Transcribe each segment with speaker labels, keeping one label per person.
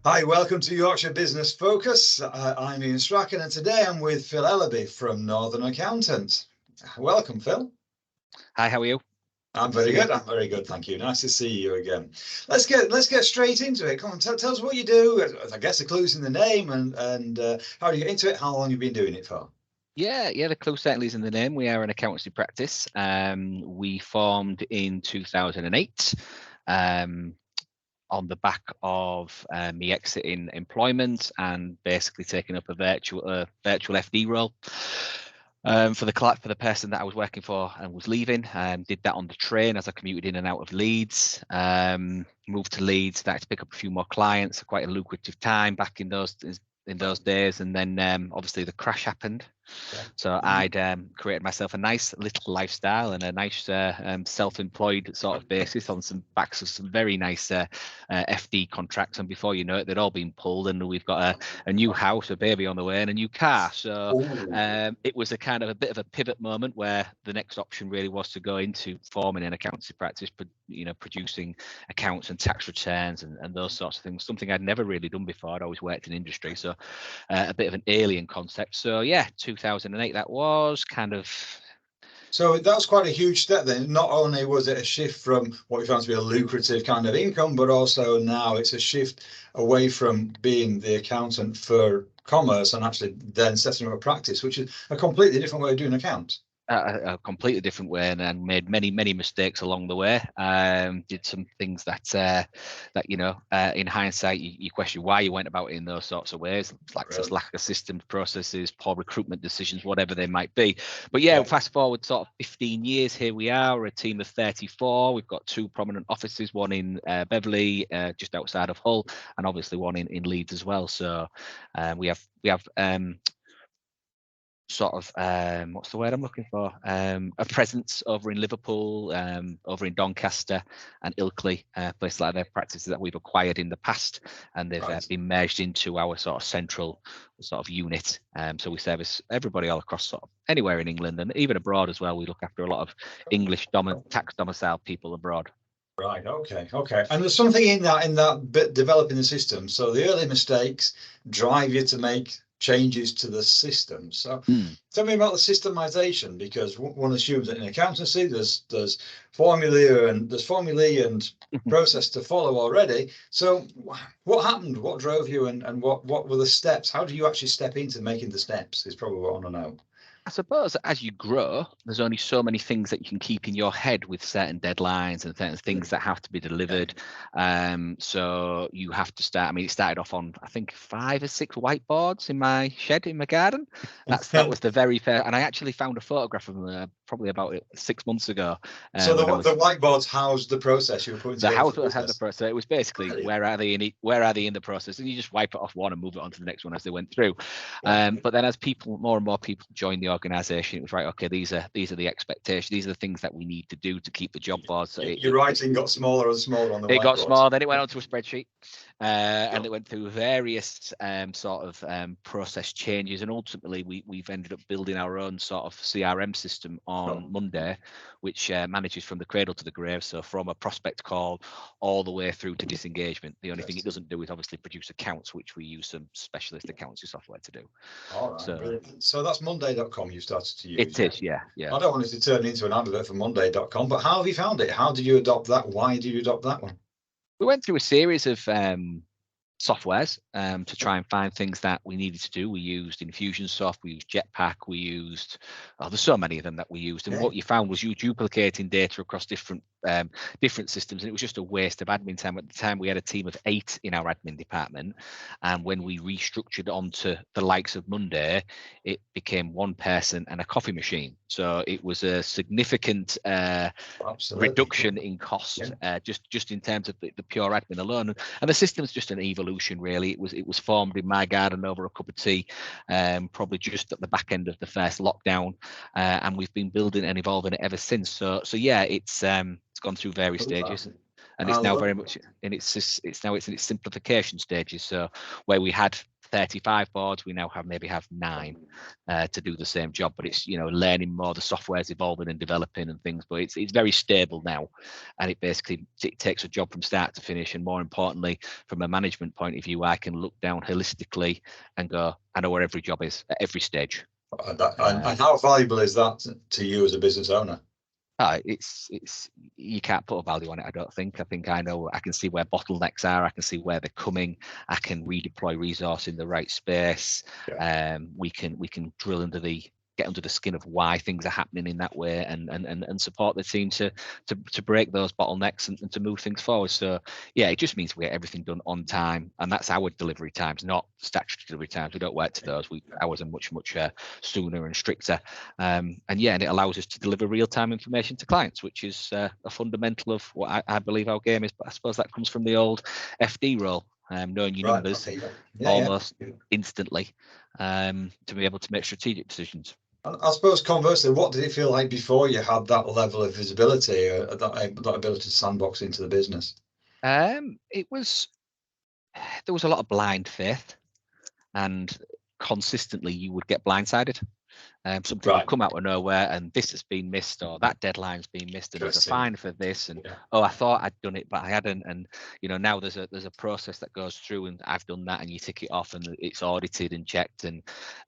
Speaker 1: Hi, welcome to Yorkshire Business Focus. I'm Ian Strachan, and today I'm with Phil Ellerby from Northern Accountants. Welcome, Phil.
Speaker 2: Hi, how are you?
Speaker 1: I'm very good. I'm very good, thank you. Nice to see you again. Let's get straight into it. Come on, tell us what you do. I guess the clue's in the name, and how do you get into it? How long have you been doing it for?
Speaker 2: Yeah, the clue certainly is in the name. We are an accountancy practice. We formed in 2008 on the back of me exiting employment and basically taking up a virtual FD role. For the person that I was working for and was leaving, did that on the train as I commuted in and out of Leeds. Moved to Leeds, started to pick up a few more clients. Quite a lucrative time back in those days, and then obviously the crash happened.
Speaker 1: Yeah.
Speaker 2: So I'd created myself a nice little lifestyle and a nice self-employed sort of basis on some backs of some very nice FD contracts, and before you know it, they'd all been pulled, and we've got a new house, a baby on the way, and a new car. So it was a kind of a bit of a pivot moment where the next option really was to go into forming an accountancy practice, but producing accounts and tax returns and those sorts of things. Something I'd never really done before. I'd always worked in industry, so a bit of an alien concept. So yeah, 2008 that was kind of.
Speaker 1: So that was quite a huge step then. Not only was it a shift from what we found to be a lucrative kind of income, but also now it's a shift away from being the accountant for commerce and actually then setting up a practice, which is a completely different way of doing accounts.
Speaker 2: A completely different way, and made many mistakes along the way. Did some things that in hindsight you question why you went about it in those sorts of ways. Just lack of systems, processes, poor recruitment decisions, whatever they might be. But yeah, fast forward sort of 15 years, here we are. We're a team of 34. We've got two prominent offices, one in Beverley, just outside of Hull, and obviously one in Leeds as well. So we have sort of what's the word I'm looking for, a presence over in Liverpool, over in Doncaster and Ilkley, places like that, practices that we've acquired in the past, and they've been merged into our sort of central sort of unit. So we service everybody all across sort of anywhere in England and even abroad as well. We look after a lot of English tax domicile people abroad.
Speaker 1: Right. Okay. And there's something in that bit developing the system. So the early mistakes drive you to make changes to the system. So tell me about the systemization, because one assumes that in accountancy there's formulae and process to follow already. So what happened? What drove you, and what were the steps? How do you actually step into making the steps is probably what I want to know.
Speaker 2: I suppose as you grow, there's only so many things that you can keep in your head with certain deadlines and certain things that have to be delivered. So you have to start. I mean, it started off on, I think, 5 or 6 whiteboards in my shed in my garden. That was the very first. And I actually found a photograph of them probably about 6 months ago.
Speaker 1: So the whiteboards housed the process you were putting together.
Speaker 2: The house had the process. It was basically where are they in the process, and you just wipe it off one and move it on to the next one as they went through. But then as more and more people joined the organization, it was right, okay, these are the expectations, these are the things that we need to do to keep the job board. So
Speaker 1: your writing got smaller and smaller on the whiteboard.
Speaker 2: It got smaller, then it went onto a spreadsheet, and it went through various sort of process changes, and ultimately we've ended up building our own sort of CRM system on Monday, which manages from the cradle to the grave, so from a prospect call all the way through to disengagement. The only thing it doesn't do is obviously produce accounts, which we use some specialist accountancy software to do.
Speaker 1: All right, so that's monday.com you started to use.
Speaker 2: It is, yeah.
Speaker 1: I don't want it to turn into an advert for monday.com, but how have you found it? How did you adopt that? Why did you adopt that one?
Speaker 2: We went through a series of softwares to try and find things that we needed to do. We used Infusionsoft, we used Jetpack, we used, there's so many of them that we used, and what you found was you duplicating data across different systems, and it was just a waste of admin time. At the time we had a team of 8 in our admin department, and when we restructured onto the likes of Monday, it became one person and a coffee machine. So it was a significant reduction in cost, just in terms of the pure admin alone. And the system's just an evolution, really. It was formed in my garden over a cup of tea, probably just at the back end of the first lockdown, and we've been building and evolving it ever since. So yeah, it's gone through various stages, and it's now very much in its simplification stages. So where we had 35 boards. We now maybe have 9 to do the same job, but it's, learning more. The software's evolving and developing and things, but it's very stable now, and it basically takes a job from start to finish. And more importantly, from a management point of view, I can look down holistically and go, I know where every job is at every stage.
Speaker 1: And how valuable is that to you as a business owner?
Speaker 2: It's you can't put a value on it. I don't think. I think I know. I can see where bottlenecks are. I can see where they're coming. I can redeploy resource in the right space. Yeah. We can get under the skin of why things are happening in that way, and support the team to break those bottlenecks and to move things forward. So yeah, it just means we get everything done on time, and that's our delivery times, not statutory delivery times. We don't work to those. Ours are much sooner and stricter, and it allows us to deliver real-time information to clients, which is a fundamental of what I believe our game is. But I suppose that comes from the old FD role. Knowing your numbers almost instantly, to be able to make strategic decisions.
Speaker 1: I suppose conversely, what did it feel like before you had that level of visibility, that ability to sandbox into the business?
Speaker 2: There was a lot of blind faith, and consistently you would get blindsided. Something will come out of nowhere, and this has been missed, or that deadline's been missed, and there's a fine for this, and I thought I'd done it but I hadn't, and now there's a process that goes through, and I've done that, and you tick it off, and it's audited and checked, and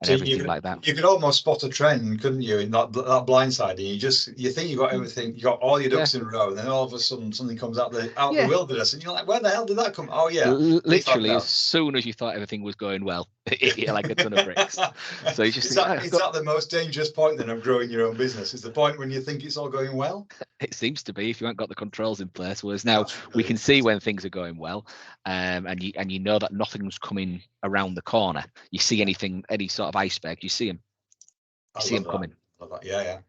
Speaker 2: so everything like that.
Speaker 1: You could almost spot a trend, couldn't you, in that blindside? You think you got everything, you got all your ducks in a row, and then all of a sudden something comes out the wilderness, and you're like, where the hell did that come? Oh yeah,
Speaker 2: literally as soon as you thought everything was going well, it hit like a ton of bricks. So you just
Speaker 1: is that the most dangerous point then of growing your own business? Is the point when you think it's all going well?
Speaker 2: It seems to be, if you haven't got the controls in place. Whereas now we can see when things are going well, and you know that nothing's coming around the corner. You see any sort of iceberg, you see them coming.
Speaker 1: Yeah.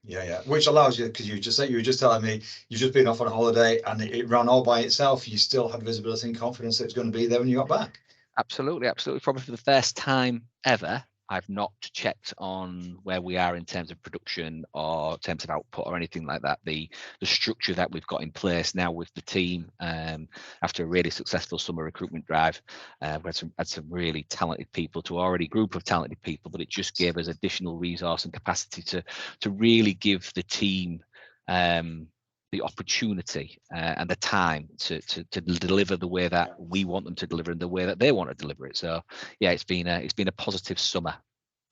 Speaker 1: Which allows you, because you were just telling me you've just been off on a holiday and it ran all by itself. You still had visibility and confidence that it's going to be there when you got back.
Speaker 2: Absolutely. Probably for the first time ever, I've not checked on where we are in terms of production or in terms of output or anything like that. The structure that we've got in place now with the team, after a really successful summer recruitment drive, we had some really talented people, to already group of talented people, but it just gave us additional resource and capacity to really give the team the opportunity and the time to deliver the way that we want them to deliver and the way that they want to deliver it. So yeah, it's been a positive summer.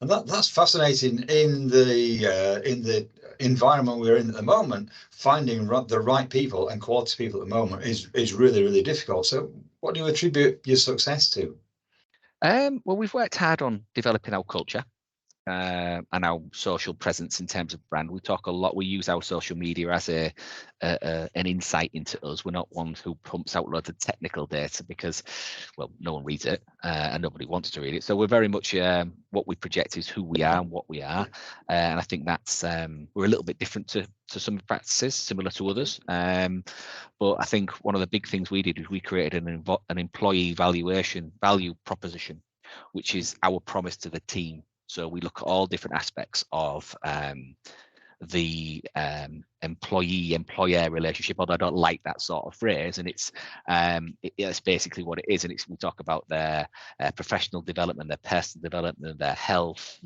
Speaker 1: And that's fascinating. In the environment we're in at the moment, finding the right people and quality people at the moment is really, really difficult. So what do you attribute your success to?
Speaker 2: Well, we've worked hard on developing our culture and our social presence in terms of brand. We talk a lot. We use our social media as an insight into us. We're not one who pumps out loads of technical data because, well, no one reads it and nobody wants to read it. So we're very much what we project is who we are and what we are. And I think that's we're a little bit different to some practices, similar to others. But I think one of the big things we did was we created an employee value proposition, which is our promise to the team. So we look at all different aspects of the employee-employer relationship, although I don't like that sort of phrase, and it's basically what it is. And we talk about their professional development, their personal development, their health,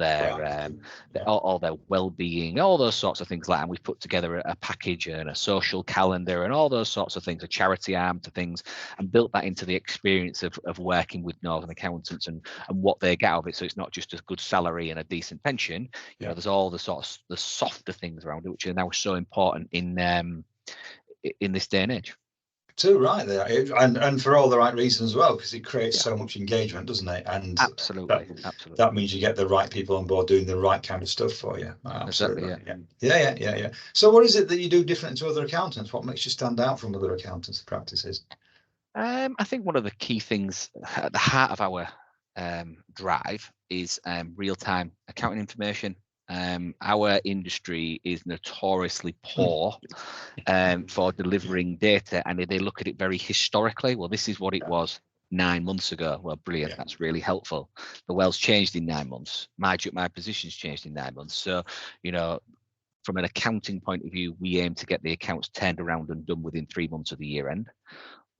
Speaker 2: all their well-being, all those sorts of things like that. And we've put together a package and a social calendar and all those sorts of things, a charity arm to things, and built that into the experience of working with Northern accountants and what they get out of it. So it's not just a good salary and a decent pension. There's all the softer things around it, which are now so important in this day and age.
Speaker 1: Too right there, and for all the right reasons as well, because it creates so much engagement, doesn't it? And
Speaker 2: absolutely,
Speaker 1: that means you get the right people on board doing the right kind of stuff for you. Absolutely, yeah. So, what is it that you do different to other accountants? What makes you stand out from other accountants' practices?
Speaker 2: I think one of the key things at the heart of our drive is real-time accounting information. Our industry is notoriously poor for delivering data, and they look at it very historically. Well, this is what it was 9 months ago. Well, brilliant. That's really helpful. The world's changed in 9 months. My position's changed in 9 months. So, from an accounting point of view, we aim to get the accounts turned around and done within 3 months of the year end.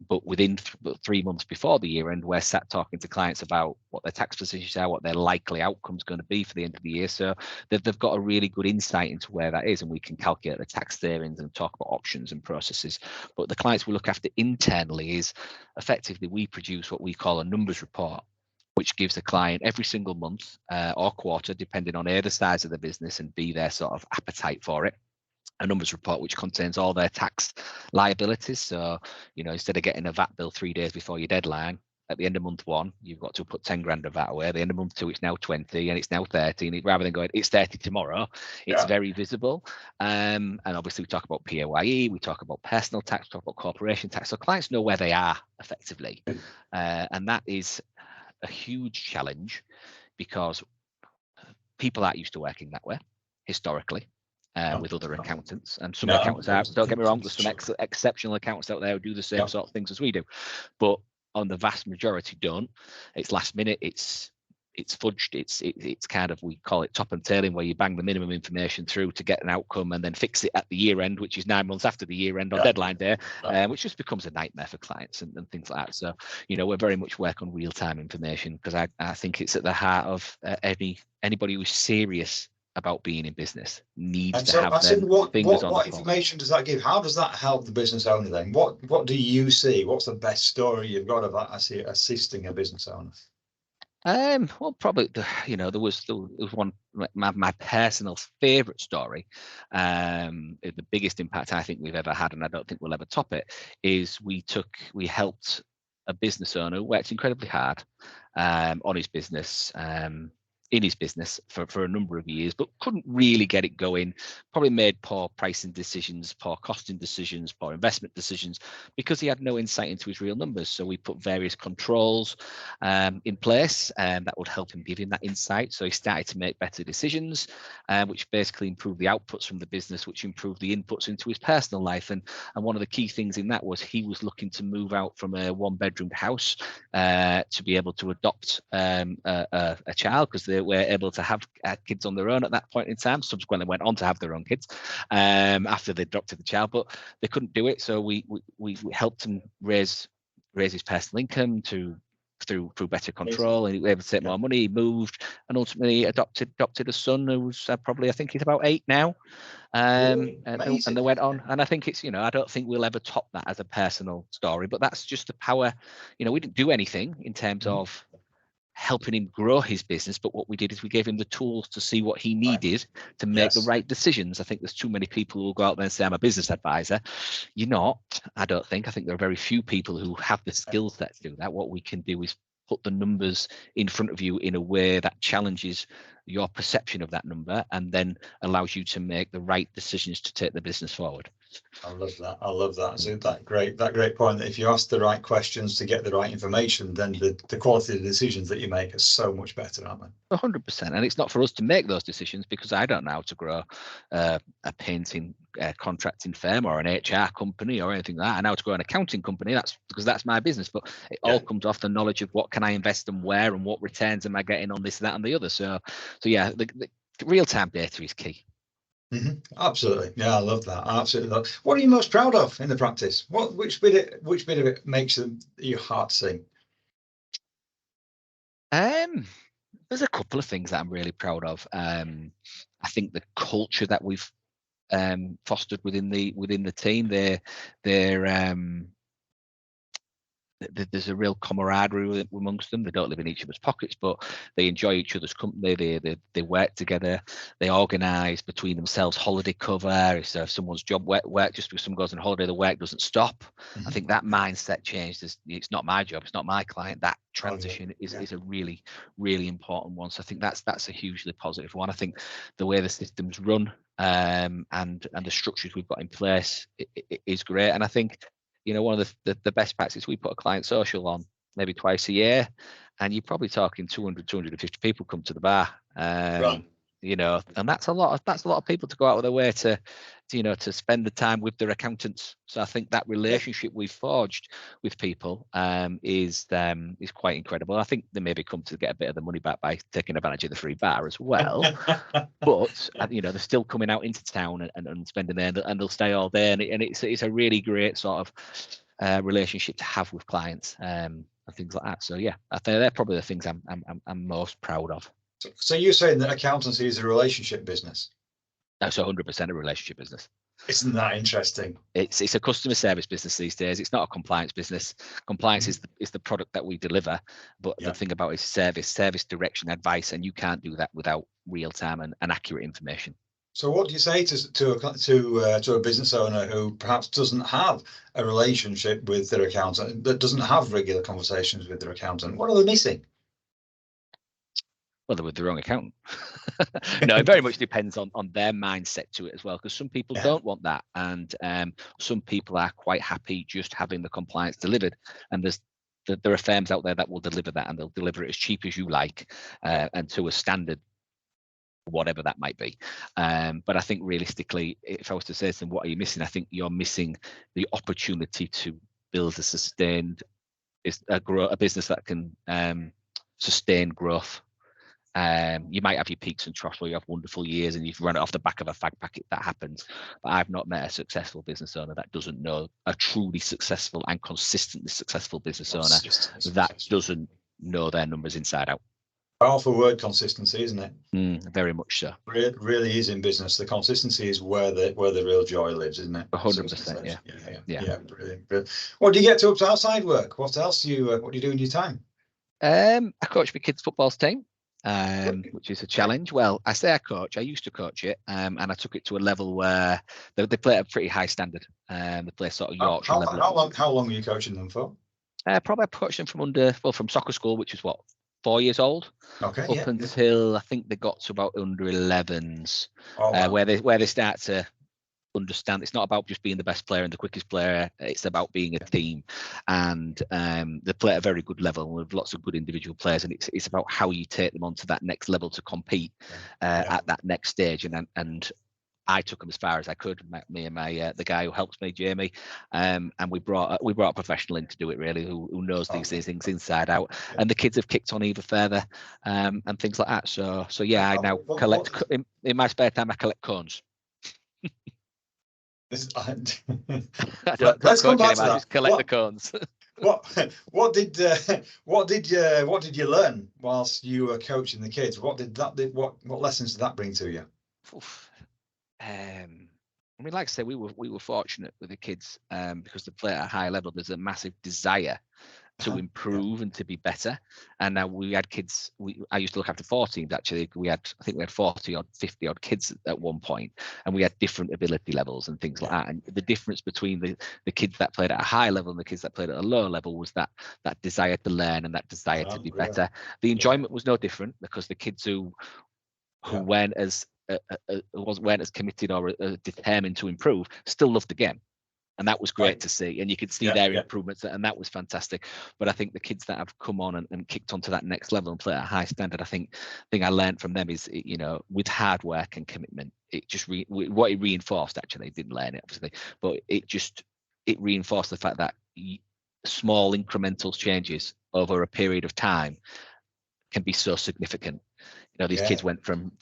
Speaker 2: But within 3 months before the year end, we're sat talking to clients about what their tax positions are, what their likely outcome's going to be for the end of the year. So they've got a really good insight into where that is, and we can calculate the tax savings and talk about options and processes. But the clients we look after internally is effectively we produce what we call a numbers report, which gives the client every single month or quarter, depending on A, the size of the business, and B, their sort of appetite for it, a numbers report which contains all their tax liabilities. So, instead of getting a VAT bill 3 days before your deadline, at the end of month 1, you've got to put 10 grand of VAT away. At the end of month 2, it's now 20 and it's now 30. And rather than going, it's 30 tomorrow, it's very visible. And obviously we talk about PAYE, we talk about personal tax, we talk about corporation tax. So clients know where they are effectively. And that is a huge challenge because people aren't used to working that way historically. With other accountants, and some accountants are, don't get me wrong, there's some exceptional accountants out there who do the same sort of things as we do, but on the vast majority don't. It's last minute, it's fudged, it's kind of, we call it top and tailing, where you bang the minimum information through to get an outcome and then fix it at the year end, which is 9 months after the year end on deadline day, which just becomes a nightmare for clients and things like that. So we're very much work on real-time information, because I think it's at the heart of anybody who's serious about being in business needs to have them fingers on the pulse.
Speaker 1: What information does that give? How does that help the business owner then? What do you see? What's the best story you've got of that assisting a business owner?
Speaker 2: Well, probably there was one, my personal favorite story. The biggest impact I think we've ever had, and I don't think we'll ever top it, is we helped a business owner who worked incredibly hard on his business, in his business for a number of years, but couldn't really get it going. Probably made poor pricing decisions, poor costing decisions, poor investment decisions, because he had no insight into his real numbers. So we put various controls in place that would help him give him that insight. So he started to make better decisions, which basically improved the outputs from the business, which improved the inputs into his personal life. And one of the key things in that was he was looking to move out from a 1-bedroom house to be able to adopt a child, because they were able to have kids on their own at that point in time. Subsequently went on to have their own kids after they adopted the child, but they couldn't do it. So we helped him raise his personal income through better control, and he was able to take more money. He moved and ultimately adopted a son who's probably, I think he's about 8 now. And they went on, and I think it's, I don't think we'll ever top that as a personal story, but that's just the power. We didn't do anything in terms of helping him grow his business, but what we did is we gave him the tools to see what he needed to make the right decisions. I think there's too many people who will go out there and say, I'm a business advisor. You're not. I think there are very few people who have the skill set to do that. What we can do is put the numbers in front of you in a way that challenges your perception of that number, and then allows you to make the right decisions to take the business forward.
Speaker 1: I love that. So that great point, that if you ask the right questions to get the right information, then the quality of the decisions that you make are so much better, aren't they?
Speaker 2: 100%. And it's not for us to make those decisions, because I don't know how to grow a painting contracting firm or an HR company or anything like that. I know how to grow an accounting company. That's because that's my business. But it all comes off the knowledge of what can I invest and where, and what returns am I getting on this, that, and the other. So yeah, the real-time data is key.
Speaker 1: Absolutely. Yeah, I love that. I absolutely love. What are you most proud of in the practice? Which bit of it makes your heart sing?
Speaker 2: There's a couple of things that I'm really proud of. I think the culture that we've fostered within the team, there's a real camaraderie amongst them. They don't live in each other's pockets, but they enjoy each other's company. They work together. They organise between themselves holiday cover. If someone's job work just because someone goes on holiday, the work doesn't stop. I think that mindset changed. It's not my job. It's not my client. That transition is a really, really important one. So I think that's a hugely positive one. I think the way the systems run and the structures we've got in place is great. And I think, one of the best practices, we put a client social on maybe twice a year, and you're probably talking 250 people come to the bar. Right. And that's a lot of people to go out of their way to spend the time with their accountants. So I think that relationship we've forged with people is quite incredible. I think they maybe come to get a bit of the money back by taking advantage of the free bar as well. But they're still coming out into town and spending there, and they'll stay all day, and it's a really great sort of relationship to have with clients, and things like that. So yeah, I think they're probably the things I'm most proud of.
Speaker 1: So you're saying that accountancy is a relationship business?
Speaker 2: That's 100% a relationship business.
Speaker 1: Isn't that interesting?
Speaker 2: It's a customer service business these days. It's not a compliance business. Compliance is the product that we deliver, but the thing about it is service direction, advice, and you can't do that without real time and accurate information.
Speaker 1: So what do you say to a business owner who perhaps doesn't have a relationship with their accountant, that doesn't have regular conversations with their accountant? What are they missing?
Speaker 2: Well, they're with the wrong accountant. No, it very much depends on their mindset to it as well, because some people don't want that, and some people are quite happy just having the compliance delivered, and there are firms out there that will deliver that, and they'll deliver it as cheap as you like, and to a standard, whatever that might be. But I think realistically, if I was to say to them, what are you missing? I think you're missing the opportunity to build a sustained a business that can sustain growth. You might have your peaks and troughs where you have wonderful years and you've run it off the back of a fag packet. That happens. But I've not met a successful business owner that doesn't know a truly successful and consistently successful business owner that doesn't know their numbers inside out.
Speaker 1: Powerful word, consistency, isn't it?
Speaker 2: Very much so.
Speaker 1: It really is in business. The consistency is where the real joy lives, isn't it?
Speaker 2: 100%.
Speaker 1: Yeah. Brilliant. What do you get to up to outside work? What else do you do in your time?
Speaker 2: I coach my kids' football team, which is a challenge. Well, I say I coach. I used to coach it, and I took it to a level where they play at a pretty high standard. They play sort of Yorkshire level.
Speaker 1: How long were you coaching them for?
Speaker 2: Probably I coached them from soccer school, which is 4 years old, until I think they got to about under 11s, where they start to understand it's not about just being the best player and the quickest player. It's about being a team, and they play at a very good level with lots of good individual players, and it's about how you take them on to that next level to compete at that next stage. And I took them as far as I could, me and the guy who helps me, Jamie, and we brought a professional in to do it, really, who knows these things inside out. And the kids have kicked on even further, and things like that. So yeah, I now collect in my spare time. I collect cones.
Speaker 1: Let's
Speaker 2: come back to that. I just collect the cones.
Speaker 1: What did you learn whilst you were coaching the kids? What lessons did that bring to you?
Speaker 2: I mean, like I said, we were fortunate with the kids because they play at a high level. There's a massive desire to improve and to be better. And now we had kids. I used to look after 4 teams actually. I think we had 40 odd, 50 odd kids at one point, and we had different ability levels and things like that. And the difference between the kids that played at a high level and the kids that played at a lower level was that desire to learn and that desire to be better. The enjoyment was no different, because the kids who weren't as committed or determined to improve still loved the game, and that was great to see, and you could see their improvements, and that was fantastic. But I think the kids that have come on and kicked on to that next level and play at a high standard, I think I learned from them is, with hard work and commitment, it just what it reinforced. Actually, I didn't learn it obviously, but it reinforced the fact that small incremental changes over a period of time can be so significant. These kids went from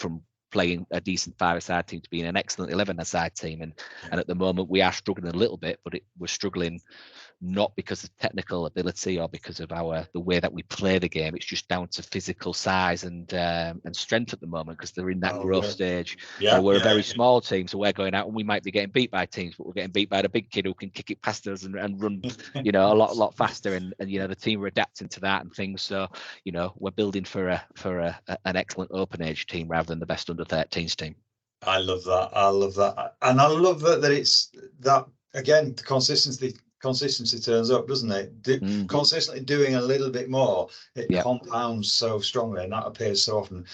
Speaker 2: playing a decent 5-a-side team to being an excellent 11-a-side team, and at the moment we are struggling a little bit, but we're struggling not because of technical ability or because of the way that we play the game. It's just down to physical size and strength at the moment, because they're in that growth stage. We're a very small team, so we're going out and we might be getting beat by teams, but we're getting beat by the big kid who can kick it past us and run a lot faster, and the team are adapting to that and things. So we're building for an excellent open age team rather than the best under 13s team.
Speaker 1: I love that, and I love that it's that again. The consistency turns up, doesn't it? Consistently doing a little bit more, it compounds so strongly, and that appears so often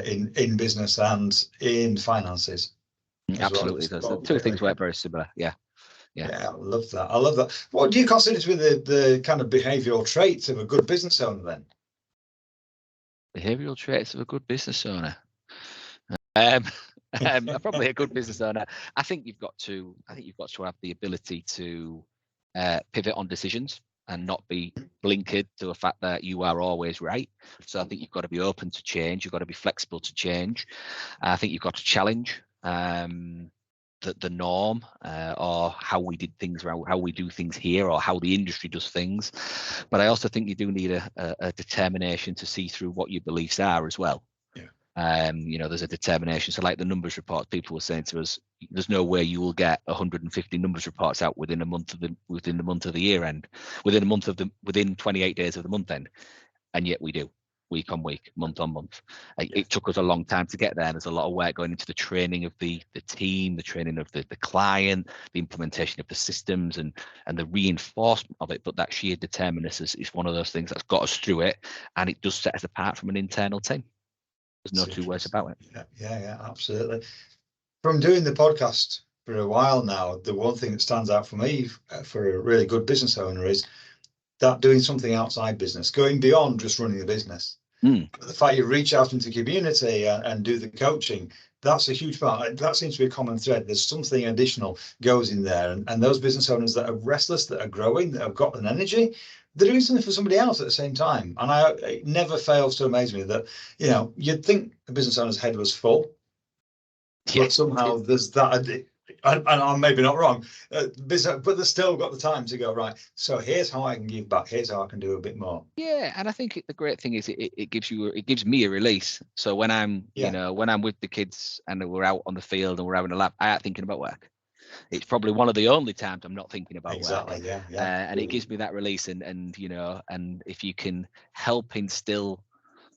Speaker 1: in business and in finances.
Speaker 2: Absolutely, the two things work very similar. Yeah,
Speaker 1: I love that. What do you consider to be the kind of behavioural traits of a good business owner then?
Speaker 2: Behavioural traits of a good business owner. Probably a good business owner. I think you've got to have the ability to pivot on decisions and not be blinkered to the fact that you are always right. So I think you've got to be open to change. You've got to be flexible to change. I think you've got to challenge. the norm, or how we did things, or how we do things here, or how the industry does things. But I also think you do need a determination to see through what your beliefs are as well. There's a determination. So like the numbers reports, people were saying to us, there's no way you will get 150 numbers reports out within the month of the year end, within 28 days of the month end, and yet we do, week on week, month on month. It took us a long time to get there, and there's a lot of work going into the training of the team, the training of the client, the implementation of the systems, and the reinforcement of it. But that sheer determinateness is one of those things that's got us through it, and it does set us apart from an internal team. There's no two ways about it.
Speaker 1: Yeah, absolutely. From doing the podcast for a while now, the one thing that stands out for me for a really good business owner is that doing something outside business, going beyond just running the business. The fact you reach out into the community and do the coaching, that's a huge part. That seems to be a common thread. There's something additional goes in there. And those business owners that are restless, that are growing, that have got an energy, they're doing something for somebody else at the same time. And it never fails to amaze me that, you'd think the business owner's head was full, but somehow there's that, and I'm maybe not wrong, but they've still got the time to go, right, so here's how I can give back, here's how I can do a bit more.
Speaker 2: Yeah, and I think the great thing is it gives me a release. So when I'm when I'm with the kids and we're out on the field and we're having a lap, I'm thinking about work. It's probably one of the only times I'm not thinking about work. And it gives me that release, and if you can help instill,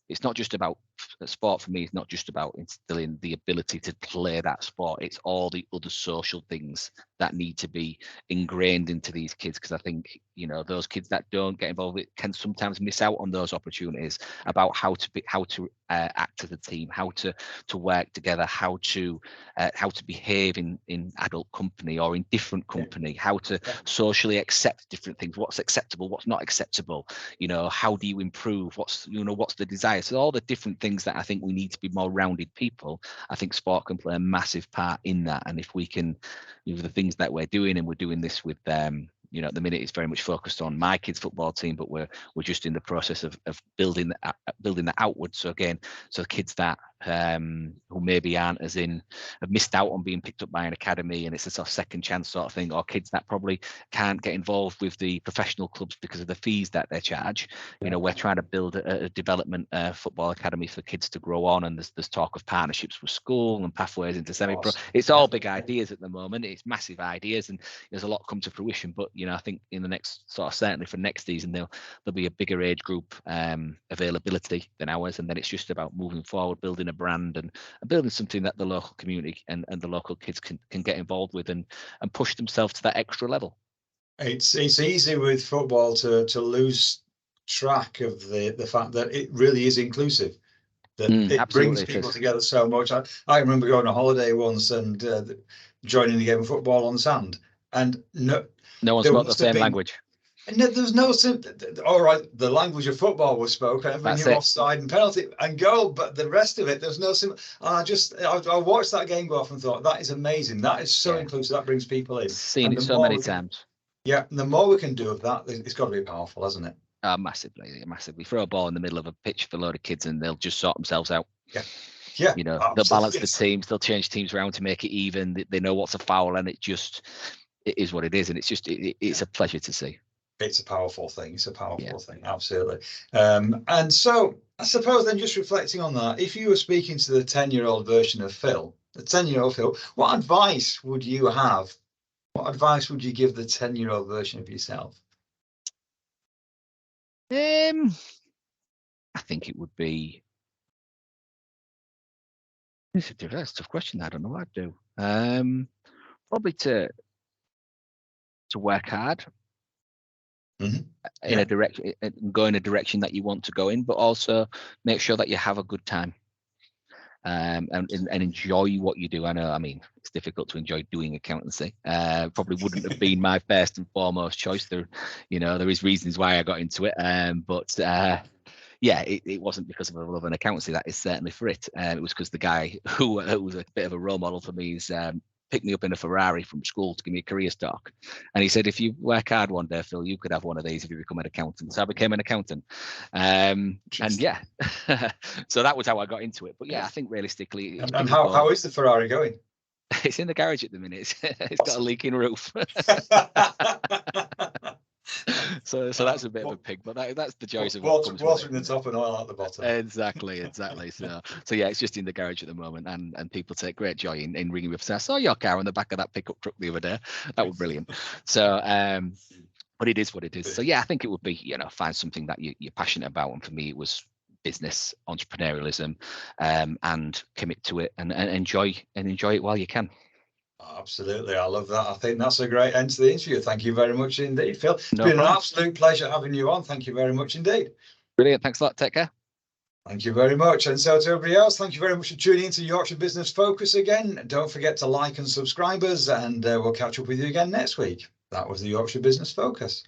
Speaker 2: it's not just about sport for me. It's not just about instilling the ability to play that sport. It's all the other social things that need to be ingrained into these kids, because I think those kids that don't get involved with it can sometimes miss out on those opportunities about how to act as a team, how to work together, how to behave in adult company or in different company, how to socially accept different things, what's acceptable, what's not acceptable, how do you improve, what's the desire. So all the different things that I think we need to be more rounded people. I think sport can play a massive part in that. And if we can, the things that we're doing, and we're doing this with at the minute it's very much focused on my kids' football team, but we're just in the process of building that outwards. So again, kids that who maybe aren't have missed out on being picked up by an academy, and it's a sort of second chance sort of thing, or kids that probably can't get involved with the professional clubs because of the fees that they charge. We're trying to build a development football academy for kids to grow on, and there's talk of partnerships with school and pathways into semi-pro. It's all big ideas at the moment. It's massive ideas, and there's a lot come to fruition. But I think in the next certainly for next season, there'll be a bigger age group availability than ours, and then it's just about moving forward, building a brand and building something that the local community and the local kids can get involved with and push themselves to that extra level.
Speaker 1: It's easy with football to lose track of the fact that it really is inclusive, that it brings people together so much. I remember going on a holiday once and joining the game of football on sand, and no
Speaker 2: one spoke the same language.
Speaker 1: No, there's no, all right, the language of football was spoken, everyone knew offside and penalty and goal, but the rest of it, there's no I watched that game go off and thought, that is amazing, that is so inclusive, that brings people in.
Speaker 2: Seen it so many times.
Speaker 1: Yeah, and the more we can do of that, it's got to be powerful, hasn't it?
Speaker 2: Massively. Throw a ball in the middle of a pitch for a load of kids and they'll just sort themselves out.
Speaker 1: Yeah,
Speaker 2: they'll balance the teams, they'll change teams around to make it even. They know what's a foul, and it is what it is, and it's a pleasure to see.
Speaker 1: It's a powerful thing. It's a powerful thing, absolutely. And so I suppose then, just reflecting on that, if you were speaking to the 10-year-old version of Phil, what advice would you have? What advice would you give the 10-year-old version of yourself?
Speaker 2: I think it would be. That's a tough question. I don't know what I'd do. Probably to work hard. In a direction, go in a direction that you want to go in, but also make sure that you have a good time and enjoy what you do. It's difficult to enjoy doing accountancy. Probably wouldn't have been my first and foremost choice. There is reasons why I got into it, but it wasn't because of a love of accountancy. That is certainly for it. It was because the guy who was a bit of a role model for me is picked me up in a Ferrari from school to give me a career talk, and he said, if you work hard one day, Phil, you could have one of these if you become an accountant. So I became an accountant, so that was how I got into it. But I think realistically,
Speaker 1: and how is the Ferrari going?
Speaker 2: It's in the garage at the minute. It's got a leaking roof. So that's a bit of a pig, but that's the joys of what comes
Speaker 1: water in the top and oil at the bottom.
Speaker 2: Exactly. So yeah, it's just in the garage at the moment, and people take great joy in ringing me up and say, I saw your car on the back of that pickup truck the other day. That was brilliant. So but it is what it is. So yeah, I think it would be, find something that you're passionate about, and for me it was business, entrepreneurialism, and commit to it and enjoy it while you can.
Speaker 1: Absolutely, I love that. I think that's a great end to the interview. Thank you very much indeed, Phil. It's been an absolute pleasure having you on. Thank you very much indeed.
Speaker 2: Brilliant. Thanks a lot. Take care.
Speaker 1: Thank you very much. And so to everybody else, thank you very much for tuning in to Yorkshire Business Focus again. Don't forget to like and subscribe us, and we'll catch up with you again next week. That was the Yorkshire Business Focus.